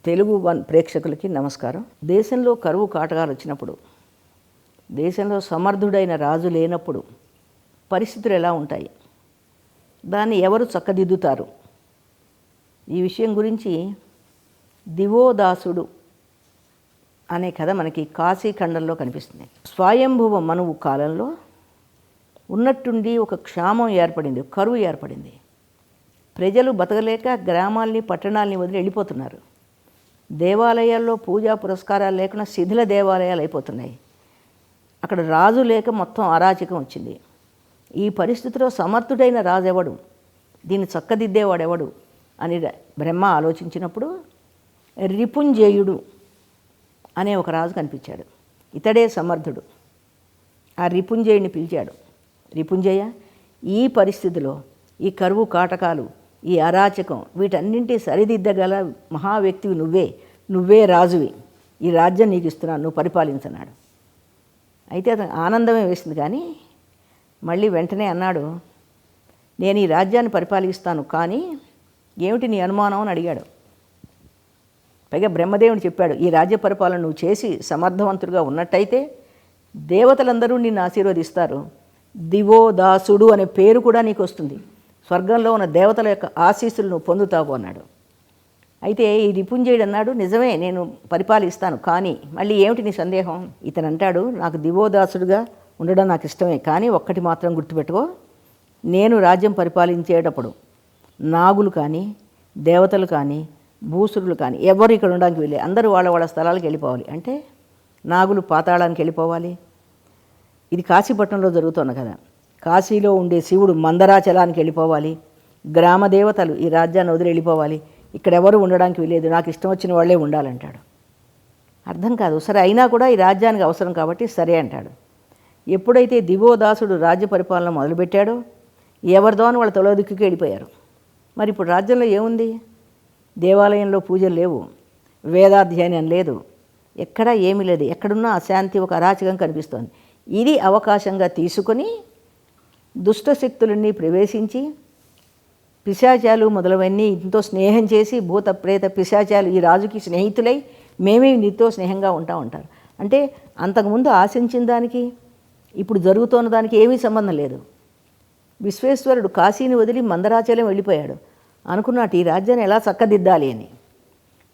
Telugu one ప్రేక్షకులకి నమస్కారం. దేశంలో కరువు కాటకాలు వచ్చినప్పుడు, దేశంలో సమర్థుడైన రాజు లేనప్పుడు పరిస్థితులు ఎలా ఉంటాయి, దాన్ని ఎవరు చక్కదిద్దుతారు, ఈ విషయం గురించి దివోదాసుడు అనే కథ మనకి కాశీఖండంలో కనిపిస్తుంది. స్వయంభువ మనువు కాలంలో ఉన్నట్టుండి ఒక క్షామం ఏర్పడింది, కరువు ఏర్పడింది. ప్రజలు బతకలేక గ్రామాల్ని పట్టణాలని వదిలి వెళ్ళిపోతున్నారు. దేవాలయాల్లో పూజా పురస్కారాలు లేకుండా శిథిల దేవాలయాలు అయిపోతున్నాయి. అక్కడ రాజు లేక మొత్తం అరాచకం వచ్చింది. ఈ పరిస్థితిలో సమర్థుడైన రాజు ఎవడు, దీన్ని చక్కదిద్దేవాడెవడు అని బ్రహ్మ ఆలోచించినప్పుడు రిపుంజేయుడు అనే ఒక రాజు కనిపించాడు. ఇతడే సమర్థుడు. ఆ రిపుంజయుడిని పిలిచాడు. రిపుంజయ, ఈ పరిస్థితిలో ఈ కరువు కాటకాలు, ఈ అరాచకం, వీటన్నింటి సరిదిద్దగల మహావ్యక్తివి నువ్వే రాజువి. ఈ రాజ్యం నీకు ఇస్తున్నాను, నువ్వు పరిపాలించన్నాడు. అయితే అతను ఆనందమే వేసింది, కానీ మళ్ళీ వెంటనే అన్నాడు, నేను ఈ రాజ్యాన్ని పరిపాలిస్తాను, కానీ ఏమిటి నీ అనుమానం అని అడిగాడు. పైగా బ్రహ్మదేవుని చెప్పాడు, ఈ రాజ్య పరిపాలన నువ్వు చేసి సమర్థవంతుడిగా ఉన్నట్టయితే దేవతలందరూ నిన్ను ఆశీర్వదిస్తారు, దివోదాసుడు అనే పేరు కూడా నీకు వస్తుంది, స్వర్గంలో ఉన్న దేవతల యొక్క ఆశీస్సులు నువ్వు పొందుతావు అన్నాడు. అయితే ఈ రిపుంజయుడు అన్నాడు, నిజమే నేను పరిపాలిస్తాను, కానీ మళ్ళీ ఏమిటి నీ సందేహం? ఇతను అంటాడు, నాకు దివోదాసుడుగా ఉండడం నాకు ఇష్టమే, కానీ ఒక్కటి మాత్రం గుర్తుపెట్టుకో, నేను రాజ్యం పరిపాలించేటప్పుడు నాగులు కానీ దేవతలు కానీ భూసురులు కానీ ఎవరు ఇక్కడ ఉండడానికి వెళ్ళి అందరూ వాళ్ళ స్థలాలకు వెళ్ళిపోవాలి. అంటే నాగులు పాతాళానికి వెళ్ళిపోవాలి. ఇది కాశీపట్నంలో జరుగుతున్న కదా. కాశీలో ఉండే శివుడు మందరాచలానికి వెళ్ళిపోవాలి. గ్రామ దేవతలు ఈ రాజ్యాన్ని వదిలి వెళ్ళిపోవాలి. ఇక్కడెవరు ఉండడానికి వెళ్ళేది, నాకు ఇష్టం వచ్చిన వాళ్ళే ఉండాలంటాడు. అర్థం కాదు. సరే, అయినా కూడా ఈ రాజ్యానికి అవసరం కాబట్టి సరే అంటాడు. ఎప్పుడైతే దివోదాసుడు రాజ్య పరిపాలన మొదలుపెట్టాడో ఎవరిదో అని వాళ్ళ తొల దిక్కుకి వెళ్ళిపోయారు. మరి ఇప్పుడు రాజ్యంలో ఏముంది? దేవాలయంలో పూజలు లేవు, వేదాధ్యయనం లేదు, ఎక్కడా ఏమీ లేదు. ఎక్కడున్నా అశాంతి, ఒక అరాచకం కనిపిస్తోంది. ఇది అవకాశంగా తీసుకొని దుష్టశక్తులన్నీ ప్రవేశించి పిశాచాలు మొదలవన్నీ ఇంతో స్నేహం చేసి భూత ప్రేత పిశాచాలు ఈ రాజుకి స్నేహితులై మేమే నీతో స్నేహంగా ఉంటారు. అంటే అంతకుముందు ఆశించిన దానికి ఇప్పుడు జరుగుతున్న దానికి ఏమీ సంబంధం లేదు. విశ్వేశ్వరుడు కాశీని వదిలి మందరాచలం వెళ్ళిపోయాడు. అనుకున్నట్టు ఈ రాజ్యాన్ని ఎలా చక్కదిద్దాలి అని.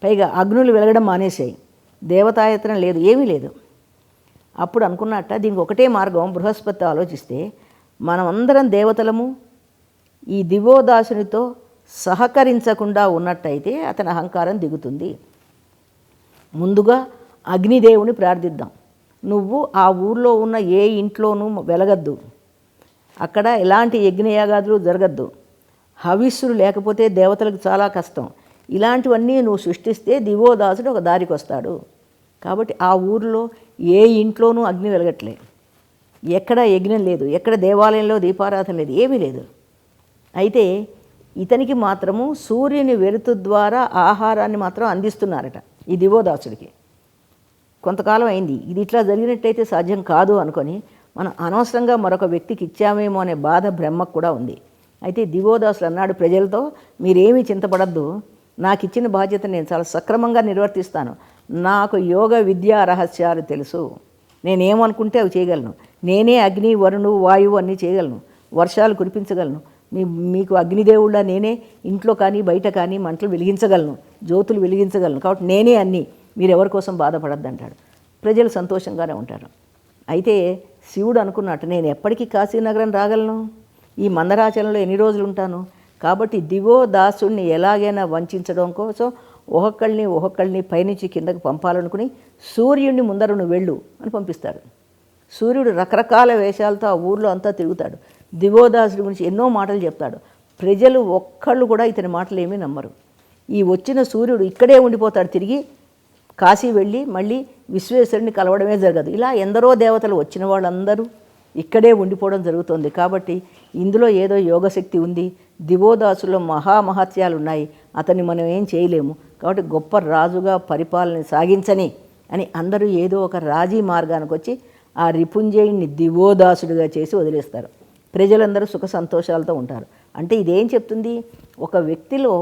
పైగా అగ్నులు వెలగడం మానేశాయి, దేవతాయత్నం లేదు, ఏమీ లేదు. అప్పుడు అనుకున్నట్ట దీనికి ఒకటే మార్గం. బృహస్పతి ఆలోచిస్తే మనమందరం దేవతలము ఈ దివోదాసునితో సహకరించకుండా ఉన్నట్టయితే అతని అహంకారం దిగుతుంది. ముందుగా అగ్నిదేవుని ప్రార్థిద్దాం. నువ్వు ఆ ఊర్లో ఉన్న ఏ ఇంట్లోనూ వెలగద్దు, అక్కడ ఎలాంటి యజ్ఞయాగాదులు జరగద్దు, హవిస్సులు లేకపోతే దేవతలకు చాలా కష్టం. ఇలాంటివన్నీ నువ్వు సృష్టిస్తే దివోదాసుడు ఒక దారికి వస్తాడు. కాబట్టి ఆ ఊరిలో ఏ ఇంట్లోనూ అగ్ని వెలగట్లే, ఎక్కడ యజ్ఞం లేదు, ఎక్కడ దేవాలయంలో దీపారాధన లేదు, ఏమీ లేదు. అయితే ఇతనికి మాత్రము సూర్యుని వెలుతు ద్వారా ఆహారాన్ని మాత్రం అందిస్తున్నారట ఈ దివోదాసుడికి. కొంతకాలం అయింది. ఇది ఇట్లా జరిగినట్టయితే సాధ్యం కాదు అనుకొని మనం అనవసరంగా మరొక వ్యక్తికి ఇచ్చామేమో అనే బాధ బ్రహ్మకు కూడా ఉంది. అయితే దివోదాసుడు అన్నాడు ప్రజలతో, మీరేమీ చింతపడద్దు, నాకు ఇచ్చిన బాధ్యత నేను చాలా సక్రమంగా నిర్వర్తిస్తాను. నాకు యోగ విద్యా రహస్యాలు తెలుసు, నేనేమనుకుంటే అవి చేయగలను. నేనే అగ్ని వరుణు వాయువు అన్నీ చేయగలను, వర్షాలు కురిపించగలను. మీకు అగ్నిదేవుళ్ళ నేనే ఇంట్లో కానీ బయట కానీ మంటలు వెలిగించగలను, జ్యోతులు వెలిగించగలను. కాబట్టి నేనే అన్నీ, మీరు ఎవరి కోసం బాధపడద్దు అంటాడు. ప్రజలు సంతోషంగానే ఉంటారు. అయితే శివుడు అనుకున్నట్టు, నేను ఎప్పటికీ కాశీనగరం రాగలను, ఈ మందరాచలంలో ఎన్ని రోజులు ఉంటాను, కాబట్టి దివోదాసుడిని ఎలాగైనా వంచడం కోసం ఒక్కొక్కళ్ళని పైనుంచి కిందకు పంపాలనుకుని సూర్యుడిని ముందర నువ్వు వెళ్ళు అని పంపిస్తారు. సూర్యుడు రకరకాల వేషాలతో ఆ ఊర్లో అంతా తిరుగుతాడు. దివోదాసుడి గురించి ఎన్నో మాటలు చెప్తాడు. ప్రజలు ఒక్కళ్ళు కూడా ఇతని మాటలు ఏమీ నమ్మరు. ఈ వచ్చిన సూర్యుడు ఇక్కడే ఉండిపోతాడు, తిరిగి కాశీ వెళ్ళి మళ్ళీ విశ్వేశ్వరుని కలవడమే జరగదు. ఇలా ఎందరో దేవతలు వచ్చిన వాళ్ళందరూ ఇక్కడే ఉండిపోవడం జరుగుతుంది. కాబట్టి ఇందులో ఏదో యోగశక్తి ఉంది, దివోదాసులో మహామహత్యాలు ఉన్నాయి, అతన్ని మనం ఏం చేయలేము, కాబట్టి గొప్ప రాజుగా పరిపాలన సాగించని అని అందరూ ఏదో ఒక రాజీ మార్గానికి వచ్చి ఆ రిపుంజయుడిని దివోదాసుడిగా చేసి వదిలేస్తారు. ప్రజలందరూ సుఖ సంతోషాలతో ఉంటారు. అంటే ఇదేం చెప్తుంది? ఒక వ్యక్తిలో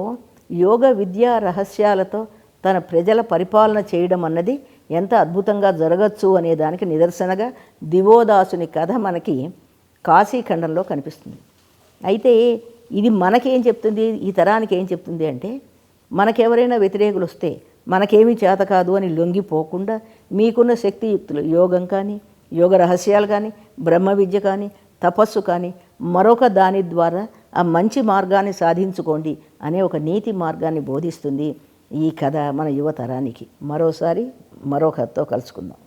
యోగ విద్యా రహస్యాలతో తన ప్రజల పరిపాలన చేయడం అన్నది ఎంత అద్భుతంగా జరగచ్చు అనే దానికి నిదర్శనగా దివోదాసుని కథ మనకి కాశీఖండంలో కనిపిస్తుంది. అయితే ఇది మనకేం చెప్తుంది, ఈ తరానికి ఏం చెప్తుంది అంటే, మనకెవరైనా వ్యతిరేకులు వస్తే మనకేమీ చేత కాదు అని లొంగిపోకుండా మీకున్న శక్తియుక్తులు, యోగం కానీ, యోగ రహస్యాలు కానీ, బ్రహ్మ విద్య కానీ, తపస్సు కానీ, మరొక దాని ద్వారా ఆ మంచి మార్గాన్ని సాధించుకోండి అనే ఒక నీతి మార్గాన్ని బోధిస్తుంది ఈ కథ మన యువతరానికి. మరోసారి మరో కథతో కలుసుకుందాం.